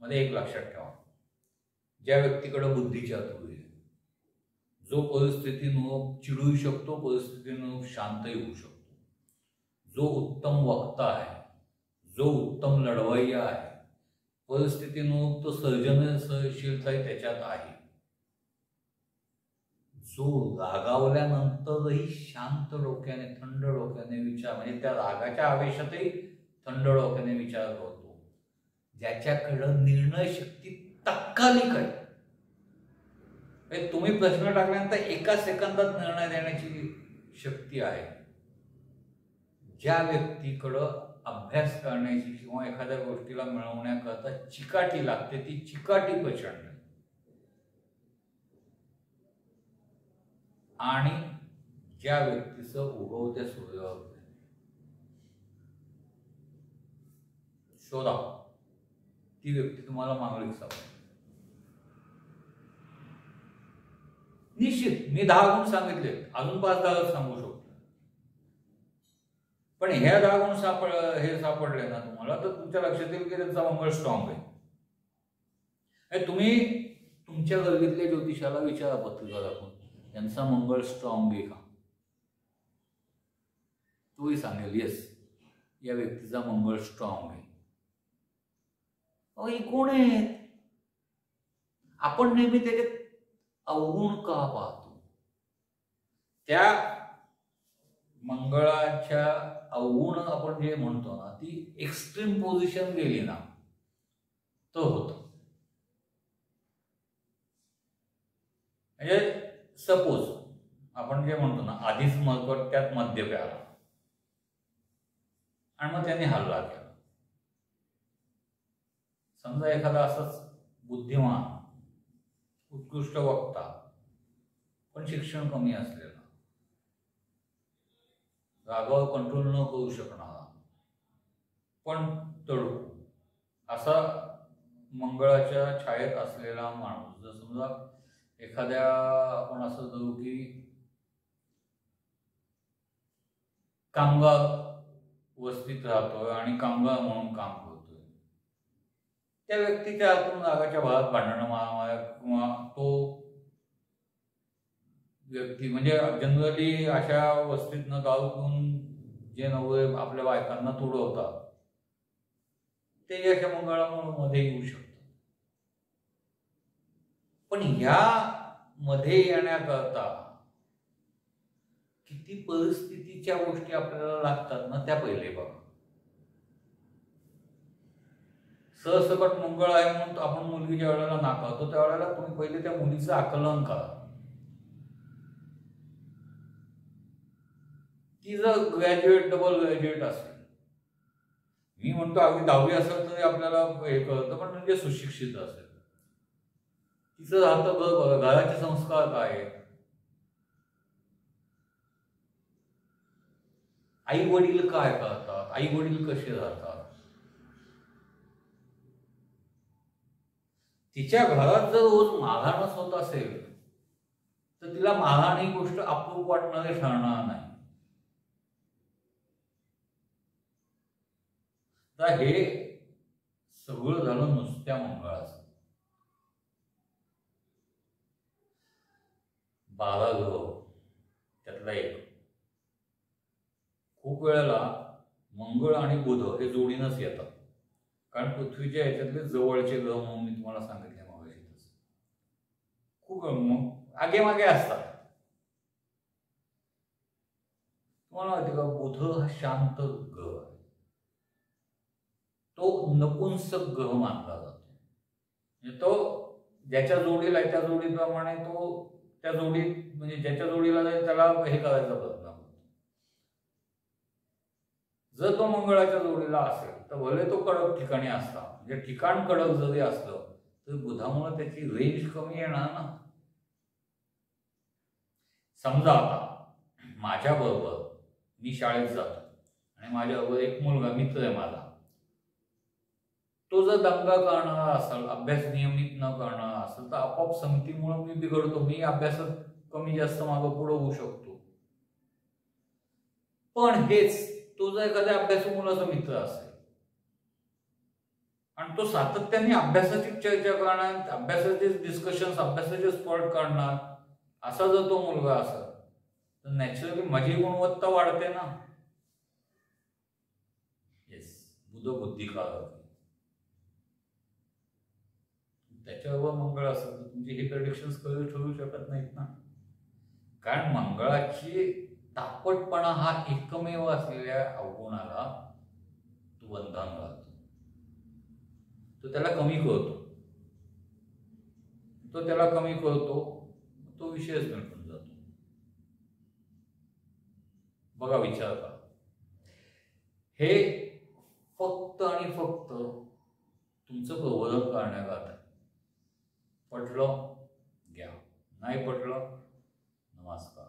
मध्ये एक लक्षात ठेवा, ज्या व्यक्तीकडे बुद्धी चातुर्य आहे, जो परिस्थितीनं चिडू शकतो, परिस्थितीनं शांतही होऊ शकतो, जो उत्तम वक्ता आहे, जो उत्तम लढवय्या आहे, परिस्थितीनं तो सर्जनशीलताही त्याच्यात आहे, जो रागावल्यानंतरही शांत डोक्याने, थंड डोक्याने विचार, म्हणजे त्या रागाच्या आवेशातही थंड डोक्याने विचार करतो, ज्याच्याकडं निर्णय शक्ती तत्कालिक आहे, तुम्ही प्रश्न टाकल्यानंतर एका सेकंदात निर्णय देण्याची शक्ती आहे, ज्या व्यक्तीकडं अभ्यास करण्याची किंवा एखाद्या गोष्टीला मिळवण्याकरता चिकाटी लागते, ती चिकाटी प्रचंड, आणि ज्या व्यक्तीचं उगवत्या सूर्यावर शोधा, ती व्यक्ती तुम्हाला मांगलिक सापडेल. निश्चित मी 10 गुण सांगितले, अजून 5 10 सांगू शकतो, पण ह्या 10 गुण सापडले ना तुम्हाला, तर तुमच्या लक्षात येईल की त्यांचा मंगळ स्ट्रॉंग आहे. तुम्ही तुमच्या गर्दीतल्या ज्योतिषाला विचारा पत्रिका दाखवून, त्यांचा मंगळ स्ट्रॉंग आहे का? तोही सांगेल येस, या व्यक्तीचा मंगळ स्ट्रॉंग आहे. हे कोण आहे? आपण नेहमी त्याच्यात अवगुण का पाहतो? त्या मंगळाच्या अवगुण आपण जे म्हणतो ना, ती एक्स्ट्रीम पोझिशन गेली ना तर होतं. म्हणजे सपोज आपण जे म्हणतो ना, आधीच मरकट त्यात मध्य प्याला आणि मग त्याने हल्ला केला. समजा एखादा असाच बुद्धिमान, उत्कृष्ट वक्ता, पण शिक्षण कमी असलेला, रागावर कंट्रोल न करू शकणारा, पण तडू, असा मंगळाच्या छायेत असलेला माणूस, जर समजा एखाद्या आपण असं धरू की कामगार वस्तीत राहतोय आणि कामगार म्हणून काम करतोय, त्या व्यक्तीच्या हातून रागाच्या भागात भांडणं मारामाऱ्या, किंवा तो व्यक्ती म्हणजे जनरली अशा वस्तीतनं गाव घेऊन जे नवरे आपल्या बायकांना तुडवतात, ते अशा मंगळामध्ये येऊ शकतात. पण ह्या मध्ये येण्याकरता किती परिस्थितीच्या गोष्टी आपल्याला लागतात ना, त्या पहिले बघा. सहसकट मंगळ आहे म्हणून आपण मुलगी ज्या वेळेला नाकारतो, त्यावेळेला तुम्ही पहिले त्या मुलीचं आकलन करा. ती जर ग्रॅज्युएट, डबल ग्रॅज्युएट असेल, मी म्हणतो अगदी 10वी असेल तरी आपल्याला हे कळतं, पण म्हणजे सुशिक्षित असेल, तिचं राहतं घराचे संस्कार काय आहेत, आई वडील काय करतात, आई वडील कसे राहतात, तिच्या घरात जर रोज मारहाणच होत असेल तर तिला मारहाण ही गोष्ट अप्रूप वाटणारे ठरणार नाही. तर हे सगळं झालं नुसत्या मंगळाचं. 12 ग्रह त्यातला एक. खूप वेळेला मंगळ आणि बुध हे जोडीनच येतात, कारण पृथ्वीच्या याच्यातले जवळचे ग्रह म्हणून मी तुम्हाला सांगितले मागाशी, खूप आगे मागे असतात. तुम्हाला माहिती का, बुध हा शांत ग्रह आहे, तो नपुंसक ग्रह मानला जातो. म्हणजे तो ज्याच्या जोडीला आहे त्या जोडीप्रमाणे तो त्या जोडीत, म्हणजे ज्याच्या जोडीला जाईल त्याला हे करायचा प्रयत्न करतो. जर तो मंगळाच्या जोडीला असेल तर भले तो कडक ठिकाणी असता, म्हणजे ठिकाण कडक जरी असलं तर बुधामुळे त्याची रेंज कमी येणार ना. समजा आता माझ्या बरोबर मी शाळेत जातो आणि माझ्याबरोबर एक मुलगा मित्र आहे माझा, तो जर दंगा करणारा असेल, अभ्यास नियमित न करणारा असेल, तर आपोआप समितीमुळे मी बिघडतो, मी अभ्यासात कमी जास्त मागं पुढे होऊ शकतो. पण हेच तो जर एखाद्या अभ्यासू मुलाचा मित्र असेल आणि तो सातत्याने अभ्यासाची चर्चा करणार, अभ्यासाचे डिस्कशन्स, अभ्यासाचे स्पॉट काढणार, असा जर तो मुलगा असेल तर नॅचरली माझी गुणवत्ता वाढते ना. येस, बुद्धी काळ त्याच्यावर मंगळ असेल तर तुमची हे प्रेडिक्शन्स कधी ठरू शकत नाहीत ना. कारण मंगळाची तापटपणा हा एकमेव असलेल्या अवगुणाला तो बंधन घालतो, तो त्याला कमी करतो, तो विषयच मिळून जातो. बघा, विचार करा, हे फक्त आणि फक्त तुमचं प्रबोधन करण्याकरता. पटलं घ्या, नाही पटलं नमस्कार.